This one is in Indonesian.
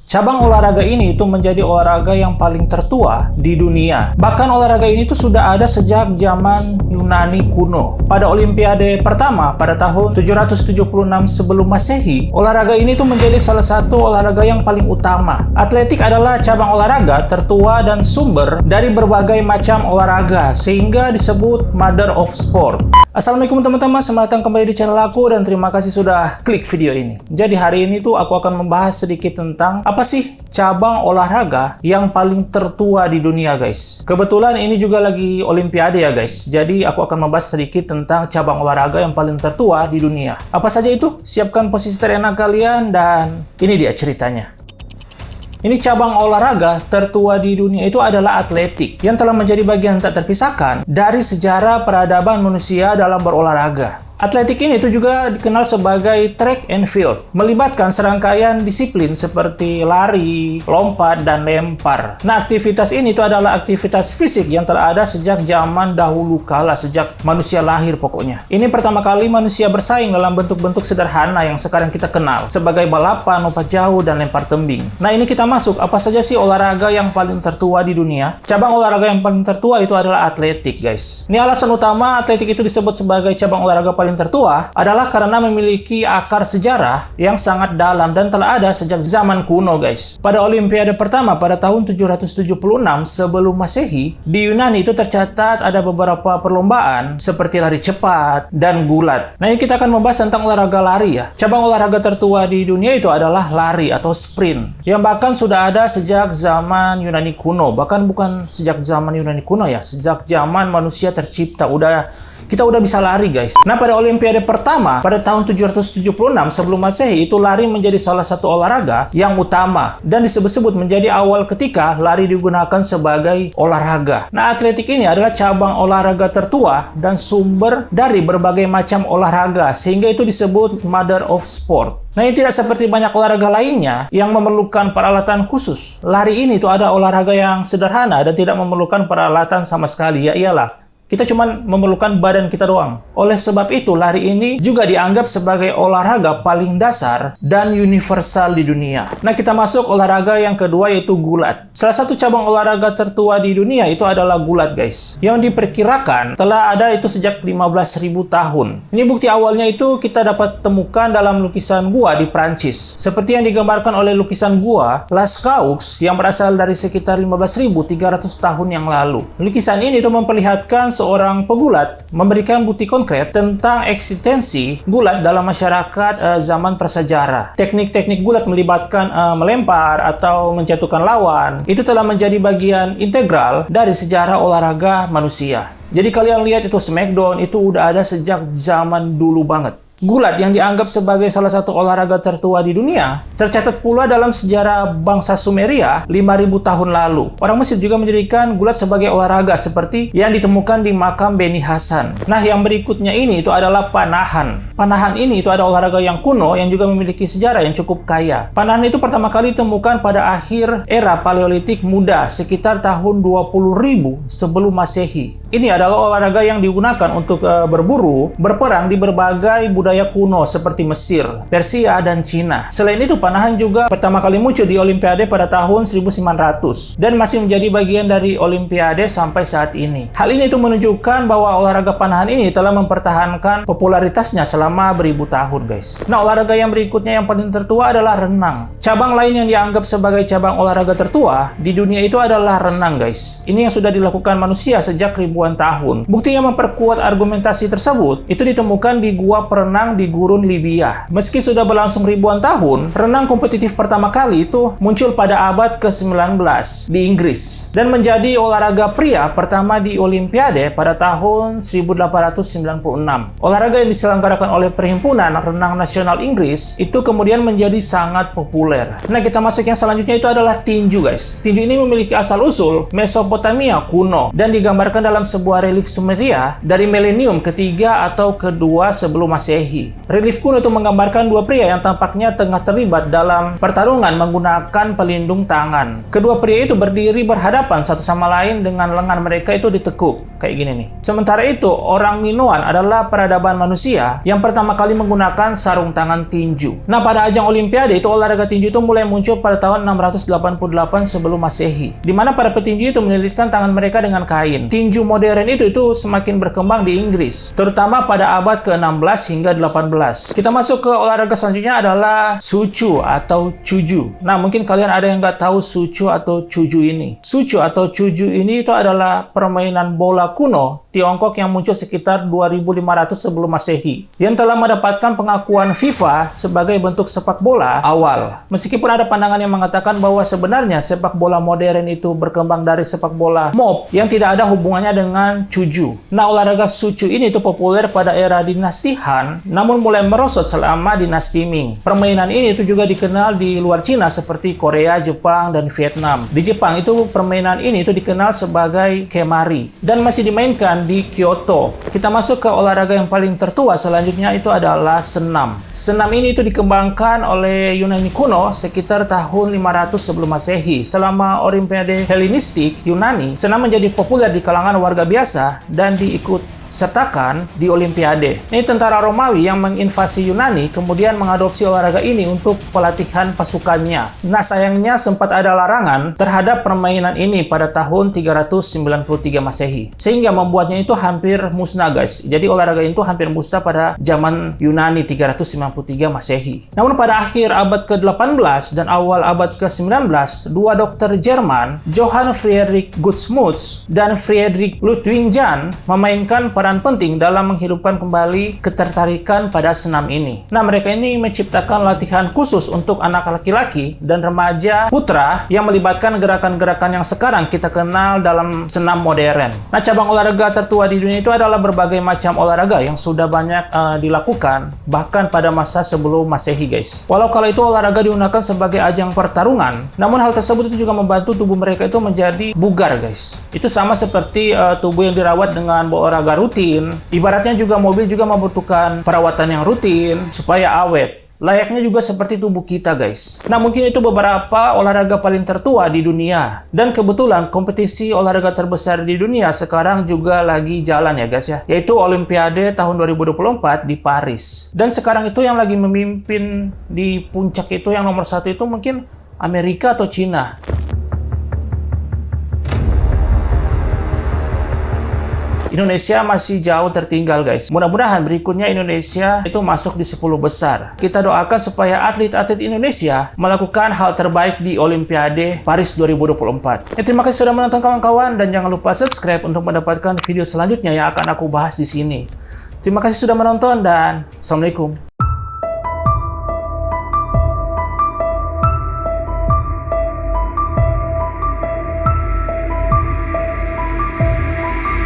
Cabang olahraga ini itu menjadi olahraga yang paling tertua di dunia. Bahkan olahraga ini tuh sudah ada sejak zaman Yunani kuno. Pada Olimpiade pertama pada tahun 776 sebelum Masehi, olahraga ini tuh menjadi salah satu olahraga yang paling utama. Atletik adalah cabang olahraga tertua dan sumber dari berbagai macam olahraga, sehingga disebut Mother of Sport. Assalamualaikum teman-teman, selamat datang kembali di channel aku dan terima kasih sudah klik video ini. Jadi hari ini tuh aku akan membahas sedikit tentang apa sih cabang olahraga yang paling tertua di dunia, guys. Kebetulan ini juga lagi Olimpiade ya, guys. Jadi aku akan membahas sedikit tentang cabang olahraga yang paling tertua di dunia. Apa saja itu? Siapkan posisi terenak kalian dan ini dia ceritanya. Ini cabang olahraga tertua di dunia itu adalah atletik yang telah menjadi bagian tak terpisahkan dari sejarah peradaban manusia dalam berolahraga. Atletik ini itu juga dikenal sebagai track and field, melibatkan serangkaian disiplin seperti lari, lompat, dan lempar. Nah, aktivitas ini itu adalah aktivitas fisik yang telah ada sejak zaman dahulu kala, sejak manusia lahir pokoknya. Ini pertama kali manusia bersaing dalam bentuk-bentuk sederhana yang sekarang kita kenal, sebagai balapan, lompat jauh, dan lempar tembing. Nah, ini kita masuk, apa saja sih olahraga yang paling tertua di dunia? Cabang olahraga yang paling tertua itu adalah atletik, guys. Ini alasan utama atletik itu disebut sebagai cabang olahraga paling tertua adalah karena memiliki akar sejarah yang sangat dalam dan telah ada sejak zaman kuno, guys. Pada Olimpiade pertama pada tahun 776 sebelum Masehi, di Yunani itu tercatat ada beberapa perlombaan seperti lari cepat dan gulat. Nah, ini kita akan membahas tentang olahraga lari ya. Cabang olahraga tertua di dunia itu adalah lari atau sprint, yang bahkan sudah ada sejak zaman Yunani kuno. Bahkan bukan sejak zaman Yunani kuno ya, sejak zaman manusia tercipta kita udah bisa lari, guys. Nah, pada Olimpiade pertama pada tahun 776 sebelum Masehi itu lari menjadi salah satu olahraga yang utama dan disebut-sebut menjadi awal ketika lari digunakan sebagai olahraga. Nah, atletik ini adalah cabang olahraga tertua dan sumber dari berbagai macam olahraga, sehingga itu disebut Mother of Sport. Nah, ini tidak seperti banyak olahraga lainnya yang memerlukan peralatan khusus. Lari ini itu ada olahraga yang sederhana dan tidak memerlukan peralatan sama sekali. Ya iyalah, kita cuma memerlukan badan kita doang. Oleh sebab itu, lari ini juga dianggap sebagai olahraga paling dasar dan universal di dunia. Nah, kita masuk olahraga yang kedua, yaitu gulat. Salah satu cabang olahraga tertua di dunia itu adalah gulat, guys. Yang diperkirakan telah ada itu sejak 15.000 tahun. Ini bukti awalnya itu kita dapat temukan dalam lukisan gua di Prancis. Seperti yang digambarkan oleh lukisan gua Lascaux yang berasal dari sekitar 15.300 tahun yang lalu. Lukisan ini itu memperlihatkan seorang pegulat memberikan bukti konkret tentang eksistensi gulat dalam masyarakat zaman prasejarah. Teknik-teknik gulat melibatkan melempar atau menjatuhkan lawan. Itu telah menjadi bagian integral dari sejarah olahraga manusia. Jadi kalian lihat itu Smackdown itu udah ada sejak zaman dulu banget. Gulat yang dianggap sebagai salah satu olahraga tertua di dunia tercatat pula dalam sejarah bangsa Sumeria 5.000 tahun lalu. Orang Mesir juga menjadikan gulat sebagai olahraga seperti yang ditemukan di makam Beni Hasan. Nah, yang berikutnya ini itu adalah panahan. Panahan ini itu ada olahraga yang kuno yang juga memiliki sejarah yang cukup kaya. Panahan itu pertama kali ditemukan pada akhir era Paleolitik muda sekitar tahun 20.000 sebelum Masehi. Ini adalah olahraga yang digunakan untuk berburu, berperang di berbagai budaya kuno seperti Mesir, Persia, dan Cina. Selain itu, panahan juga pertama kali muncul di Olimpiade pada tahun 1900 dan masih menjadi bagian dari Olimpiade sampai saat ini. Hal ini itu menunjukkan bahwa olahraga panahan ini telah mempertahankan popularitasnya selama beribu tahun, guys. Nah, olahraga yang berikutnya yang paling tertua adalah renang. Cabang lain yang dianggap sebagai cabang olahraga tertua di dunia itu adalah renang, guys. Ini yang sudah dilakukan manusia sejak ribuan tahun. Bukti yang memperkuat argumentasi tersebut itu ditemukan di gua perenang di gurun Libya. Meski sudah berlangsung ribuan tahun, renang kompetitif pertama kali itu muncul pada abad ke-19 di Inggris dan menjadi olahraga pria pertama di Olimpiade pada tahun 1896. Olahraga yang diselenggarakan oleh Perhimpunan Renang Nasional Inggris itu kemudian menjadi sangat populer. Nah, kita masuk yang selanjutnya itu adalah tinju, guys. Tinju ini memiliki asal-usul Mesopotamia kuno dan digambarkan dalam sebuah relief Sumeria dari milenium ketiga atau kedua sebelum Masehi. Relief kuno itu menggambarkan dua pria yang tampaknya tengah terlibat dalam pertarungan menggunakan pelindung tangan. Kedua pria itu berdiri berhadapan satu sama lain dengan lengan mereka itu ditekuk. Kayak gini nih. Sementara itu, orang Minoan adalah peradaban manusia yang pertama kali menggunakan sarung tangan tinju. Nah, pada ajang Olimpiade itu olahraga tinju itu mulai muncul pada tahun 688 sebelum Masehi, di mana para petinju itu menyelitkan tangan mereka dengan kain. Tinju modern itu semakin berkembang di Inggris, terutama pada abad ke-16 hingga 18. Kita masuk ke olahraga selanjutnya adalah Suchu atau Cuju. Nah, mungkin kalian ada yang nggak tahu Suchu atau Cuju ini. Suchu atau Cuju ini itu adalah permainan bola kuno Tiongkok yang muncul sekitar 2500 sebelum Masehi, yang telah mendapatkan pengakuan FIFA sebagai bentuk sepak bola awal. Meskipun ada pandangan yang mengatakan bahwa sebenarnya sepak bola modern itu berkembang dari sepak bola mob yang tidak ada hubungannya dengan Cuju. Nah, olahraga Suchu ini itu populer pada era dinasti Han, namun mulai merosot selama dinasti Ming. Permainan ini itu juga dikenal di luar Cina seperti Korea, Jepang, dan Vietnam. Di Jepang itu permainan ini itu dikenal sebagai kemari dan masih dimainkan di Kyoto. Kita masuk ke olahraga yang paling tertua selanjutnya itu adalah senam. Senam ini itu dikembangkan oleh Yunani kuno sekitar tahun 500 sebelum Masehi. Selama Olimpiade Helenistik Yunani, senam menjadi populer di kalangan warga biasa dan diikut sertakan di Olimpiade. Ini tentara Romawi yang menginvasi Yunani kemudian mengadopsi olahraga ini untuk pelatihan pasukannya. Nah, sayangnya sempat ada larangan terhadap permainan ini pada tahun 393 Masehi, sehingga membuatnya itu hampir musnah, guys. Jadi olahraga itu hampir musnah pada zaman Yunani 393 Masehi. Namun pada akhir abad ke-18 dan awal abad ke-19, dua dokter Jerman, Johann Friedrich Gutsmuth dan Friedrich Ludwig-Jahn, memainkan peran penting dalam menghidupkan kembali ketertarikan pada senam ini. Nah, mereka ini menciptakan latihan khusus untuk anak laki-laki dan remaja putra yang melibatkan gerakan-gerakan yang sekarang kita kenal dalam senam modern. Nah, cabang olahraga tertua di dunia itu adalah berbagai macam olahraga yang sudah banyak dilakukan bahkan pada masa sebelum Masehi, guys. Walau kalau itu olahraga digunakan sebagai ajang pertarungan, namun hal tersebut itu juga membantu tubuh mereka itu menjadi bugar, guys. Itu sama seperti tubuh yang dirawat dengan olahraga rutin. Ibaratnya juga mobil juga membutuhkan perawatan yang rutin supaya awet. Layaknya juga seperti tubuh kita, guys. Nah, mungkin itu beberapa olahraga paling tertua di dunia. Dan kebetulan kompetisi olahraga terbesar di dunia sekarang juga lagi jalan ya, guys ya. Yaitu Olimpiade tahun 2024 di Paris. Dan sekarang itu yang lagi memimpin di puncak itu yang nomor satu itu mungkin Amerika atau Cina. Indonesia masih jauh tertinggal, guys. Mudah-mudahan berikutnya Indonesia itu masuk di 10 besar. Kita doakan supaya atlet-atlet Indonesia melakukan hal terbaik di Olimpiade Paris 2024. Terima kasih sudah menonton kawan-kawan dan jangan lupa subscribe untuk mendapatkan video selanjutnya yang akan aku bahas di sini. Terima kasih sudah menonton dan Assalamualaikum.